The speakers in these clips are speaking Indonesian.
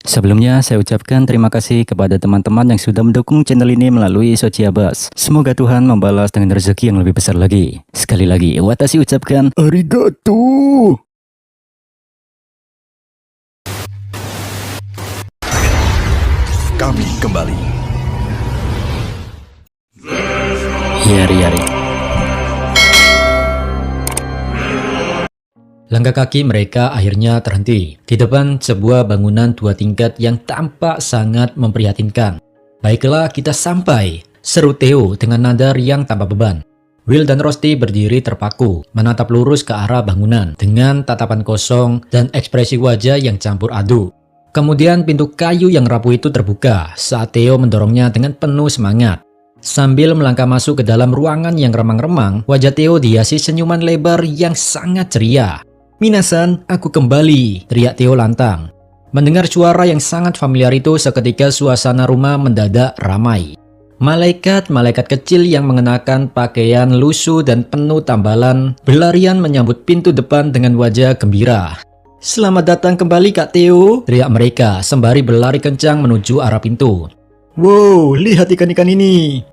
Sebelumnya, saya ucapkan terima kasih kepada teman-teman yang sudah mendukung channel ini melalui Sociabas. Semoga Tuhan membalas dengan rezeki yang lebih besar lagi. Sekali lagi, watashi ucapkan arigato. Kami kembali. Yari-yari. Langkah kaki mereka akhirnya terhenti di depan sebuah bangunan 2 tingkat yang tampak sangat memprihatinkan. "Baiklah, kita sampai," seru Theo dengan nada riang tanpa beban. Will dan Rusty berdiri terpaku, menatap lurus ke arah bangunan dengan tatapan kosong dan ekspresi wajah yang campur aduk. Kemudian pintu kayu yang rapuh itu terbuka saat Theo mendorongnya dengan penuh semangat. Sambil melangkah masuk ke dalam ruangan yang remang-remang, wajah Theo dihiasi senyuman lebar yang sangat ceria. "Minasan, aku kembali," teriak Theo lantang. Mendengar suara yang sangat familiar itu, seketika suasana rumah mendadak ramai. Malaikat-malaikat kecil yang mengenakan pakaian lusuh dan penuh tambalan berlarian menyambut pintu depan dengan wajah gembira. "Selamat datang kembali Kak Theo," teriak mereka sembari berlari kencang menuju arah pintu. "Wow, lihat ikan-ikan ini.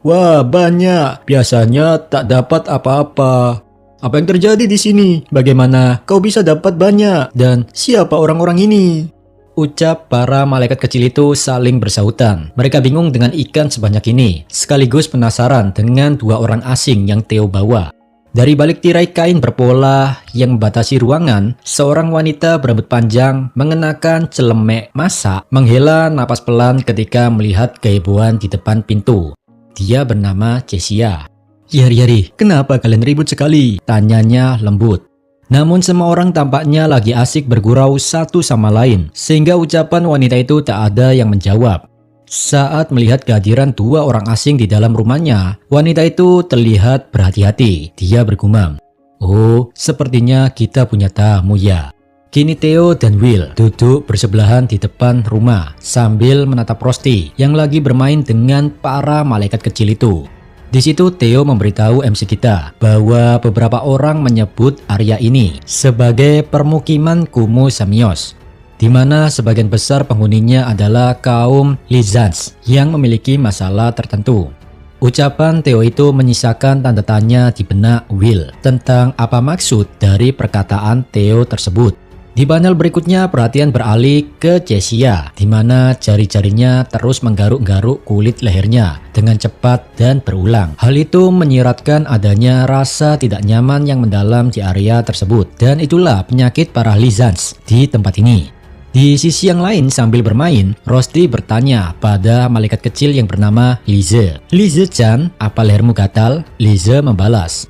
Wah, banyak. Biasanya tak dapat apa-apa. Apa yang terjadi di sini? Bagaimana kau bisa dapat banyak? Dan siapa orang-orang ini?" Ucap para malaikat kecil itu saling bersahutan. Mereka bingung dengan ikan sebanyak ini, sekaligus penasaran dengan 2 orang asing yang Theo bawa. Dari balik tirai kain berpola yang membatasi ruangan, seorang wanita berambut panjang mengenakan celemek masak menghela napas pelan ketika melihat kehebohan di depan pintu. Dia bernama Cesia. "Yari-yari, kenapa kalian ribut sekali?" tanyanya lembut. Namun semua orang tampaknya lagi asik bergurau satu sama lain, sehingga ucapan wanita itu tak ada yang menjawab. Saat melihat kehadiran 2 orang asing di dalam rumahnya, wanita itu terlihat berhati-hati. Dia bergumam, "Oh, sepertinya kita punya tamu ya." Kini Theo dan Will duduk bersebelahan di depan rumah sambil menatap Rusty yang lagi bermain dengan para malaikat kecil itu. Di situ Theo memberitahu MC kita bahwa beberapa orang menyebut area ini sebagai permukiman kumuh Samios, di mana sebagian besar penghuninya adalah kaum Lizans yang memiliki masalah tertentu. Ucapan Theo itu menyisakan tanda tanya di benak Will tentang apa maksud dari perkataan Theo tersebut. Di panel berikutnya perhatian beralih ke Cesia, di mana jari-jarinya terus menggaruk-garuk kulit lehernya dengan cepat dan berulang. Hal itu menyiratkan adanya rasa tidak nyaman yang mendalam di area tersebut, dan itulah penyakit para Lizans di tempat ini. Di sisi yang lain sambil bermain, Rusty bertanya pada malaikat kecil yang bernama Lize. "Lize-chan, apa lehermu gatal?" Lize membalas,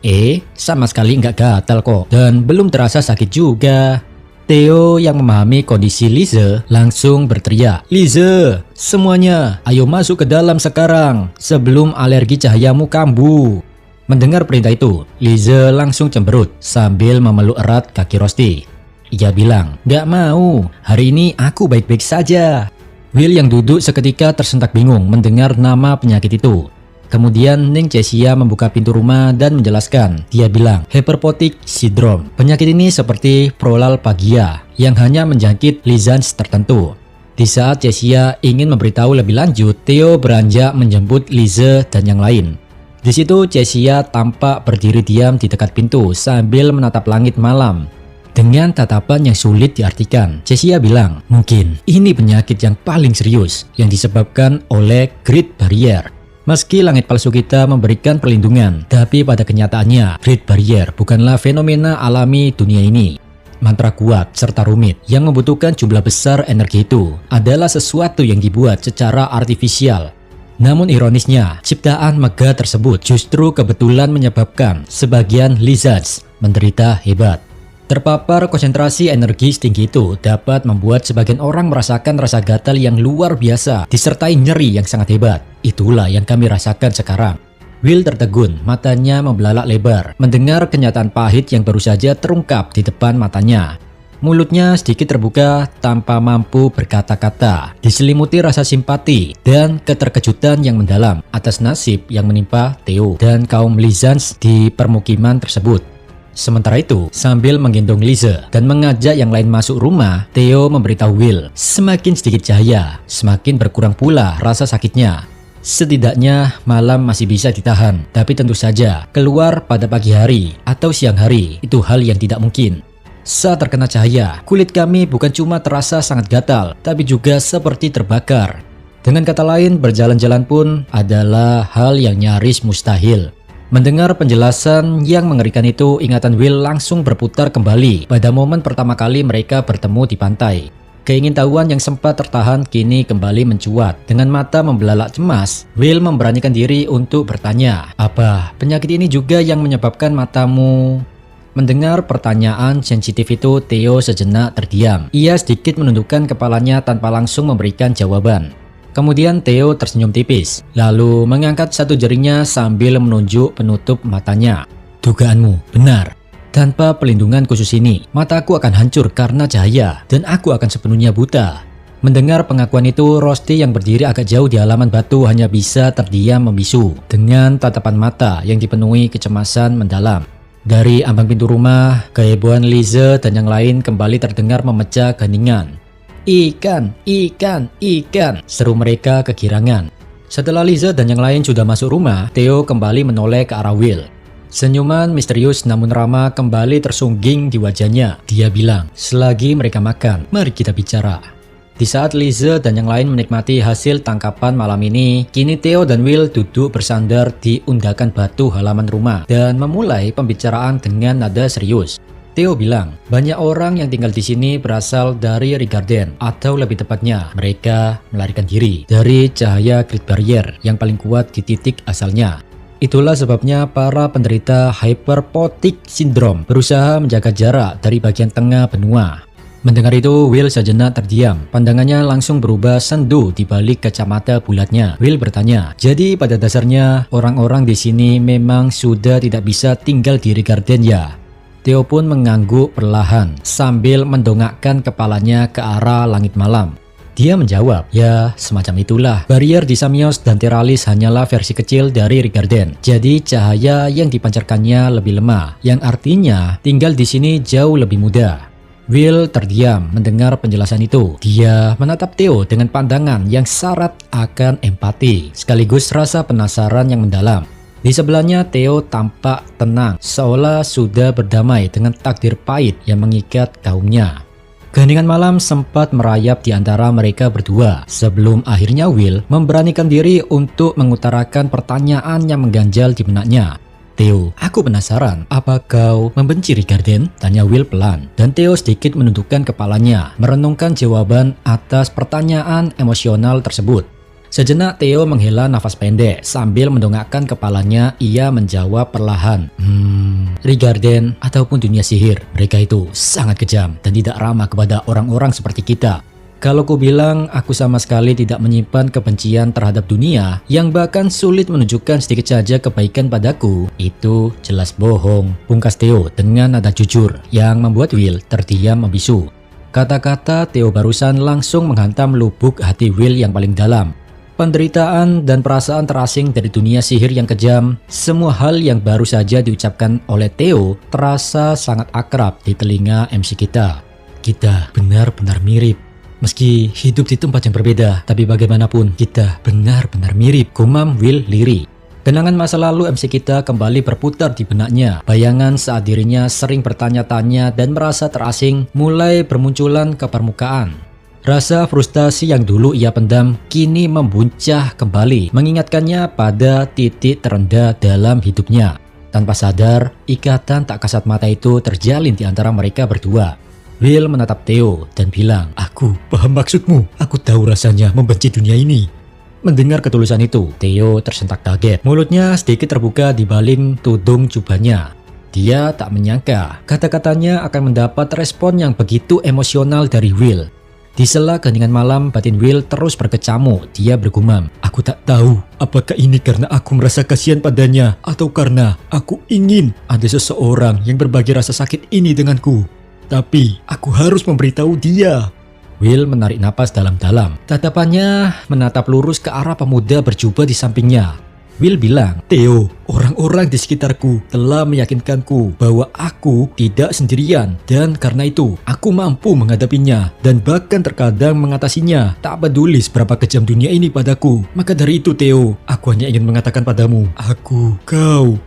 sama sekali nggak gatal kok, dan belum terasa sakit juga." Theo yang memahami kondisi Lize langsung berteriak, "Lize, semuanya ayo masuk ke dalam sekarang sebelum alergi cahayamu kambuh." Mendengar perintah itu, Lize langsung cemberut sambil memeluk erat kaki Rusty. Ia bilang, "Gak mau, hari ini aku baik-baik saja." Will yang duduk seketika tersentak bingung mendengar nama penyakit itu. Kemudian Ning Cesia membuka pintu rumah dan menjelaskan. Dia bilang, Hyperphotic Syndrome. Penyakit ini seperti prolalpagia yang hanya menjangkit Lizans tertentu. Di saat Cesia ingin memberitahu lebih lanjut, Theo beranjak menjemput Lize dan yang lain. Di situ Cesia tampak berdiri diam di dekat pintu sambil menatap langit malam. Dengan tatapan yang sulit diartikan, Cesia bilang, "Mungkin ini penyakit yang paling serius yang disebabkan oleh Great Barrier. Meski langit palsu kita memberikan perlindungan, tapi pada kenyataannya Great Barrier bukanlah fenomena alami dunia ini. Mantra kuat serta rumit yang membutuhkan jumlah besar energi itu adalah sesuatu yang dibuat secara artifisial. Namun ironisnya, ciptaan megah tersebut justru kebetulan menyebabkan sebagian Lizards menderita hebat. Terpapar konsentrasi energi setinggi itu dapat membuat sebagian orang merasakan rasa gatal yang luar biasa disertai nyeri yang sangat hebat. Itulah yang kami rasakan sekarang." Will tertegun, matanya membelalak lebar, mendengar kenyataan pahit yang baru saja terungkap di depan matanya. Mulutnya sedikit terbuka tanpa mampu berkata-kata, diselimuti rasa simpati dan keterkejutan yang mendalam atas nasib yang menimpa Theo dan kaum Lizans di permukiman tersebut. Sementara itu, sambil menggendong Lisa dan mengajak yang lain masuk rumah, Theo memberitahu Will, semakin sedikit cahaya, semakin berkurang pula rasa sakitnya. Setidaknya malam masih bisa ditahan, tapi tentu saja keluar pada pagi hari atau siang hari itu hal yang tidak mungkin. Saat terkena cahaya, kulit kami bukan cuma terasa sangat gatal, tapi juga seperti terbakar. Dengan kata lain, berjalan-jalan pun adalah hal yang nyaris mustahil. Mendengar penjelasan yang mengerikan itu, ingatan Will langsung berputar kembali pada momen pertama kali mereka bertemu di pantai. Keingintahuan yang sempat tertahan kini kembali mencuat. Dengan mata membelalak cemas, Will memberanikan diri untuk bertanya, "Apa penyakit ini juga yang menyebabkan matamu?" Mendengar pertanyaan sensitif itu, Theo sejenak terdiam. Ia sedikit menundukkan kepalanya tanpa langsung memberikan jawaban. Kemudian Theo tersenyum tipis, lalu mengangkat satu jarinya sambil menunjuk penutup matanya. "Dugaanmu benar. Tanpa pelindungan khusus ini, mataku akan hancur karena cahaya dan aku akan sepenuhnya buta." Mendengar pengakuan itu, Rusty yang berdiri agak jauh di halaman batu hanya bisa terdiam membisu dengan tatapan mata yang dipenuhi kecemasan mendalam. Dari ambang pintu rumah, kehebohan Lisa dan yang lain kembali terdengar memecah keheningan. "Ikan, ikan, ikan," seru mereka kegirangan. Setelah Lisa dan yang lain sudah masuk rumah, Theo kembali menoleh ke arah Will. Senyuman misterius namun ramah kembali tersungging di wajahnya. Dia bilang, "Selagi mereka makan, mari kita bicara." Di saat Lisa dan yang lain menikmati hasil tangkapan malam ini, kini Theo dan Will duduk bersandar di undakan batu halaman rumah dan memulai pembicaraan dengan nada serius. Theo bilang, banyak orang yang tinggal di sini berasal dari Rigarden, atau lebih tepatnya, mereka melarikan diri dari cahaya Great Barrier yang paling kuat di titik asalnya. Itulah sebabnya para penderita Hyperphotic Syndrome berusaha menjaga jarak dari bagian tengah benua. Mendengar itu, Will sejenak terdiam. Pandangannya langsung berubah sendu di balik kacamata bulatnya. Will bertanya, "Jadi pada dasarnya orang-orang di sini memang sudah tidak bisa tinggal di Rigarden ya?" Theo pun mengangguk perlahan sambil mendongakkan kepalanya ke arah langit malam. Dia menjawab, "Ya, semacam itulah. Barrier di Samios dan Teralis hanyalah versi kecil dari Rigarden. Jadi cahaya yang dipancarkannya lebih lemah, yang artinya tinggal di sini jauh lebih mudah." Will terdiam mendengar penjelasan itu. Dia menatap Theo dengan pandangan yang syarat akan empati, sekaligus rasa penasaran yang mendalam. Di sebelahnya, Theo tampak tenang, seolah sudah berdamai dengan takdir pahit yang mengikat kaumnya. Keheningan malam sempat merayap di antara mereka berdua, sebelum akhirnya Will memberanikan diri untuk mengutarakan pertanyaan yang mengganjal di benaknya. "Theo, aku penasaran, apa kau membenci Rigarden?" tanya Will pelan, dan Theo sedikit menundukkan kepalanya, merenungkan jawaban atas pertanyaan emosional tersebut. Sejenak Theo menghela nafas pendek sambil mendongakkan kepalanya. Ia menjawab perlahan, Rigarden ataupun dunia sihir, mereka itu sangat kejam dan tidak ramah kepada orang-orang seperti kita. Kalau ku bilang aku sama sekali tidak menyimpan kebencian terhadap dunia yang bahkan sulit menunjukkan sedikit saja kebaikan padaku, itu jelas bohong, pungkas Theo dengan nada jujur yang membuat Will terdiam membisu. Kata-kata Theo barusan langsung menghantam lubuk hati Will yang paling dalam. Penderitaan dan perasaan terasing dari dunia sihir yang kejam, semua hal yang baru saja diucapkan oleh Theo terasa sangat akrab di telinga MC kita. Kita benar-benar mirip. Meski hidup di tempat yang berbeda, tapi bagaimanapun kita benar-benar mirip, gumam Will lirih. Kenangan masa lalu MC kita kembali berputar di benaknya. Bayangan saat dirinya sering bertanya-tanya dan merasa terasing mulai bermunculan ke permukaan. Rasa frustasi yang dulu ia pendam kini membuncah kembali, mengingatkannya pada titik terendah dalam hidupnya. Tanpa sadar, ikatan tak kasat mata itu terjalin di antara mereka berdua. Will menatap Theo dan bilang, "Aku paham maksudmu. Aku tahu rasanya membenci dunia ini." Mendengar ketulusan itu, Theo tersentak kaget. Mulutnya sedikit terbuka di balik tudung jubahnya. Dia tak menyangka kata-katanya akan mendapat respon yang begitu emosional dari Will. Di sela keheningan malam, batin Will terus berkecamuk. Dia bergumam, "Aku tak tahu apakah ini karena aku merasa kasihan padanya atau karena aku ingin ada seseorang yang berbagi rasa sakit ini denganku. Tapi aku harus memberitahu dia." Will menarik napas dalam-dalam. Tatapannya menatap lurus ke arah pemuda berjubah di sampingnya. Will bilang, "Theo, orang-orang di sekitarku telah meyakinkanku bahwa aku tidak sendirian dan karena itu aku mampu menghadapinya dan bahkan terkadang mengatasinya. Tak peduli seberapa kejam dunia ini padaku. Maka dari itu Theo, aku hanya ingin mengatakan padamu, kau."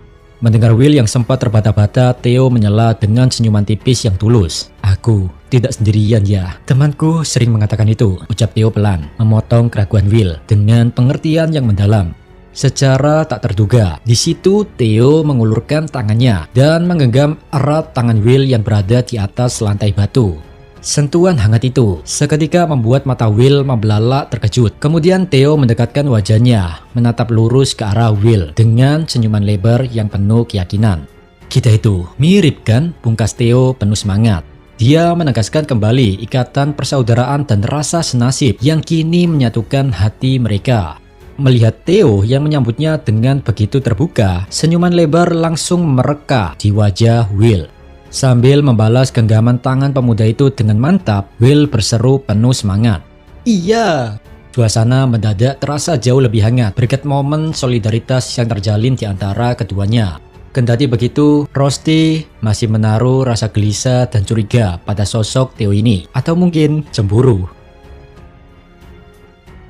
Mendengar Will yang sempat terbata-bata, Theo menyela dengan senyuman tipis yang tulus. "Aku tidak sendirian ya. Temanku sering mengatakan itu," ucap Theo pelan, memotong keraguan Will dengan pengertian yang mendalam. Secara tak terduga, di situ Theo mengulurkan tangannya dan menggenggam erat tangan Will yang berada di atas lantai batu. Sentuhan hangat itu seketika membuat mata Will membelalak terkejut. Kemudian Theo mendekatkan wajahnya, menatap lurus ke arah Will dengan senyuman lebar yang penuh keyakinan. "Kita itu mirip kan?" pungkas Theo penuh semangat. Dia menegaskan kembali ikatan persaudaraan dan rasa senasib yang kini menyatukan hati mereka. Melihat Theo yang menyambutnya dengan begitu terbuka, senyuman lebar langsung mereka di wajah Will. Sambil membalas genggaman tangan pemuda itu dengan mantap, Will berseru penuh semangat, "Iya!" Suasana mendadak terasa jauh lebih hangat berkat momen solidaritas yang terjalin di antara keduanya. Kendati begitu, Rosti masih menaruh rasa gelisah dan curiga pada sosok Theo ini, atau mungkin cemburu.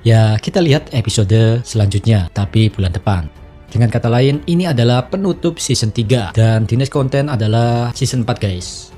Ya, kita lihat episode selanjutnya, tapi bulan depan. Dengan kata lain, ini adalah penutup season 3 dan di next content adalah season 4 guys.